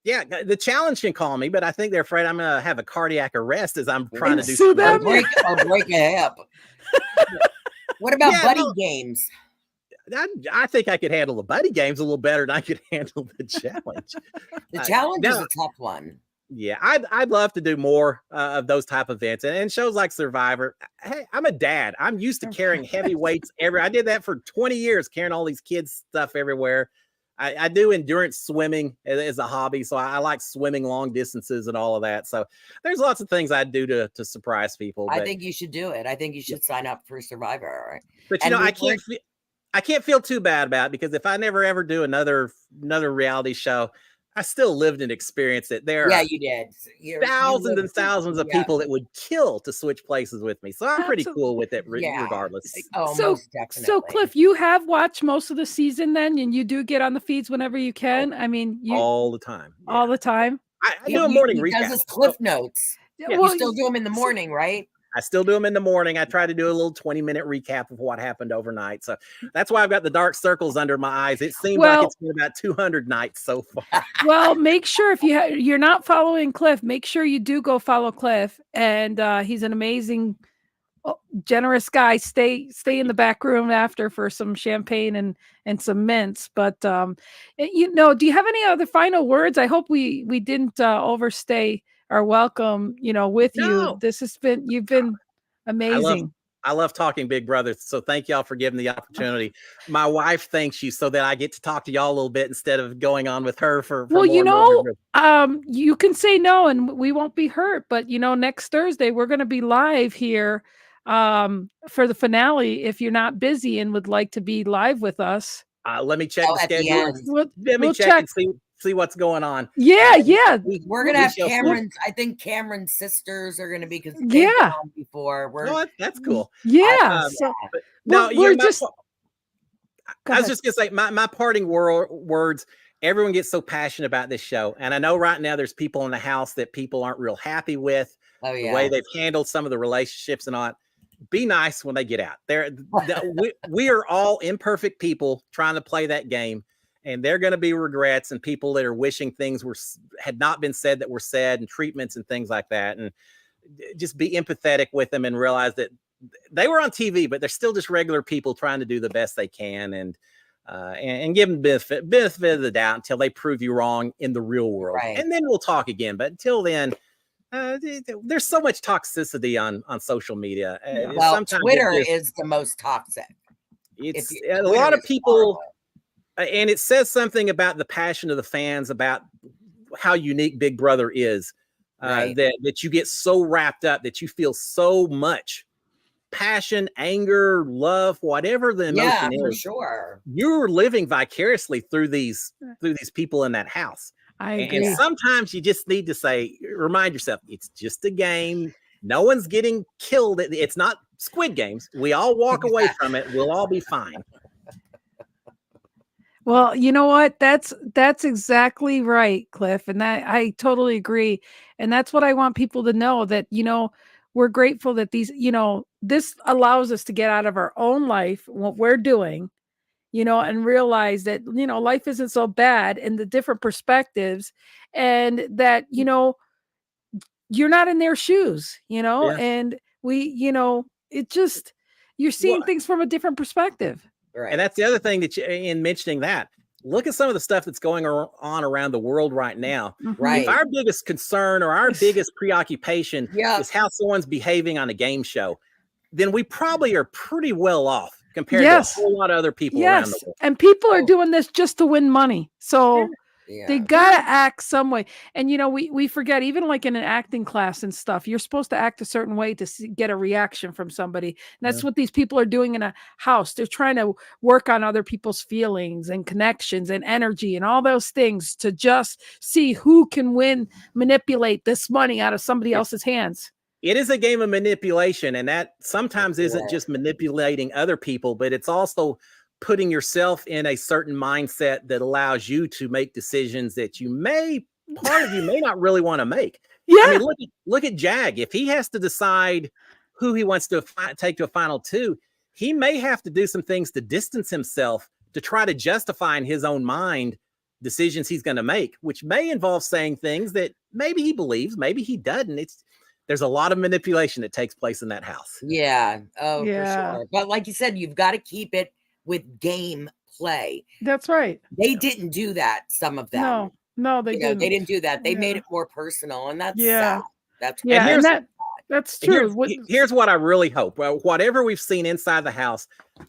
The challenge can call me, but I think they're afraid I'm going to have a cardiac arrest as I'm trying to do or break a hip. What about buddy games? I think I could handle the buddy games a little better than I could handle the challenge. The challenge is a tough one. Yeah, I'd love to do more of those type of events and shows like Survivor. Hey, I'm a dad. I'm used to carrying heavy weights I did that for 20 years, carrying all these kids' stuff everywhere. I do endurance swimming as a hobby, so I like swimming long distances and all of that. So there's lots of things I'd do to surprise people. I think you should do it. I think you should sign up for Survivor. Right? But I can't feel too bad about it, because if I never ever do another reality show, I still lived and experienced it. You did. Thousands and thousands of people that would kill to switch places with me. So I'm pretty cool with it regardless. Oh, most definitely. So Cliff, you have watched most of the season then, and you do get on the feeds whenever you can? I mean, all the time. Yeah. All the time? I do a morning recap. He does his Cliff Notes. Yeah, you still do them in the morning, right? I still do them in the morning. I try to do a little 20-minute recap of what happened overnight. So that's why I've got the dark circles under my eyes. It seems like it's been about 200 nights so far. Well, make sure if you're not following Cliff, make sure you do go follow Cliff. And he's an amazing, generous guy. Stay in the back room after for some champagne and some mints. But do you have any other final words? I hope we didn't overstay our welcome, with you. You've been amazing. I love talking Big Brother. So thank y'all for giving the opportunity. My wife thanks you so that I get to talk to y'all a little bit instead of going on with her for you can say no and we won't be hurt. But next Thursday we're going to be live here for the finale. If you're not busy and would like to be live with us, let me check the schedule. Let me check and see what's going on. Yeah. We're gonna have Cameron's. I think Cameron's sisters are gonna be, because they've been on before. That's cool. Yeah. I was just gonna say my parting words. Everyone gets so passionate about this show, and I know right now there's people in the house that people aren't real happy with the way they've handled some of the relationships and all. Be nice when they get out. We are all imperfect people trying to play that game. And there are going to be regrets and people that are wishing things had not been said that were said, and treatments and things like that. And just be empathetic with them and realize that they were on TV, but they're still just regular people trying to do the best they can, and give them benefit of the doubt until they prove you wrong in the real world. Right. And then we'll talk again. But until then, there's so much toxicity on social media. Well, sometimes Twitter is the most toxic. It's a lot of people, and it says something about the passion of the fans, about how unique Big Brother is, that you get so wrapped up, that you feel so much passion, anger, love, whatever the emotion is. For sure. You're living vicariously through these people in that house. I agree. And sometimes you just need to remind yourself, it's just a game. No one's getting killed. It's not Squid Games. We all walk away from it. We'll all be fine. Well, you know what? That's exactly right, Cliff. And that I totally agree. And that's what I want people to know, that, we're grateful that this allows us to get out of our own life, what we're doing, and realize that, life isn't so bad, and the different perspectives, and that, you're not in their shoes, and it just, you're seeing things from a different perspective. Right. And that's the other thing that in mentioning that, look at some of the stuff that's going on around the world right now. Right. If our biggest concern or our biggest preoccupation is how someone's behaving on a game show, then we probably are pretty well off compared to a whole lot of other people around the world. And people are doing this just to win money. So they gotta act some way. And we forget, even like in an acting class and stuff, you're supposed to act a certain way to get a reaction from somebody. And that's what these people are doing in a house. They're trying to work on other people's feelings and connections and energy and all those things to just see who can manipulate this money out of somebody else's hands. It is a game of manipulation, and that sometimes isn't just manipulating other people, but it's also putting yourself in a certain mindset that allows you to make decisions that part of you may not really want to make. Yeah. I mean, look at Jag. If he has to decide who he wants to take to a final two, he may have to do some things to distance himself to try to justify in his own mind decisions he's going to make, which may involve saying things that maybe he believes, maybe he doesn't. There's a lot of manipulation that takes place in that house. Yeah. Oh, for sure. But like you said, you've got to keep it with game play. That's right. They didn't do that. Some of them. No, they didn't. They didn't do that. They made it more personal, and that's sad. That's true. Here's what I really hope. Well, whatever we've seen inside the house,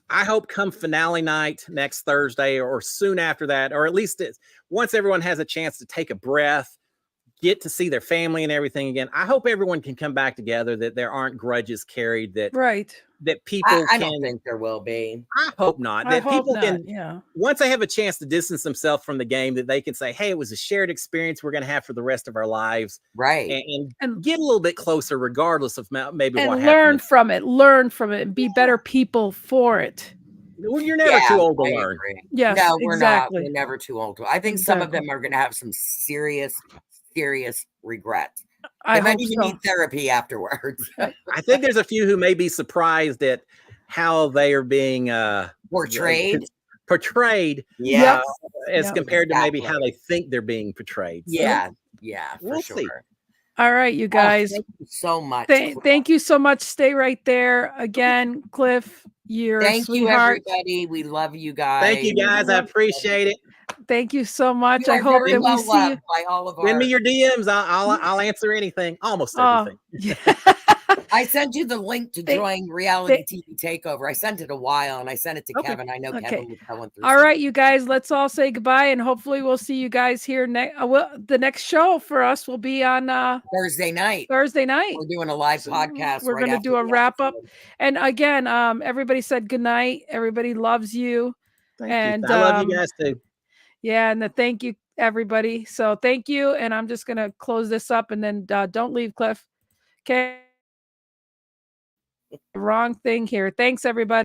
I hope come finale night next Thursday or soon after that, or at least once everyone has a chance to take a breath, get to see their family and everything again, I hope everyone can come back together, that there aren't grudges carried, that people I don't think there will be. I hope not. That people can, once they have a chance to distance themselves from the game, that they can say, hey, it was a shared experience we're going to have for the rest of our lives. Right. And get a little bit closer, regardless of maybe what happened. Learn from it, and be better people for it. Well, you're never too old to learn. Yes, no, we're not. We're never too old to. I think some of them are going to have some serious regret. They might even need therapy afterwards. I think there's a few who may be surprised at how they are being portrayed. As compared to maybe how they think they're being portrayed. So, we'll see. All right, you guys. Thank you so much. Thank you so much. Stay right there. Again, Cliff, you're a sweetheart. You, everybody. We love you guys. Thank you, guys. I appreciate it. Thank you so much. I hope that we see you. By all of Send me your DMs. I'll answer anything. Almost everything. I sent you the link to join Reality TV Takeover. I sent it a while, and I sent it to Kevin. I know Kevin was going through. All right, you guys. Let's all say goodbye, and hopefully we'll see you guys here next. The next show for us will be on Thursday night. We're doing a live podcast. We're going to do a wrap up. And again, everybody said good night. Everybody loves you. Thank you. I love you guys too. Yeah, and thank you, everybody. So thank you, and I'm just going to close this up, and then don't leave, Cliff. Okay. Wrong thing here. Thanks, everybody.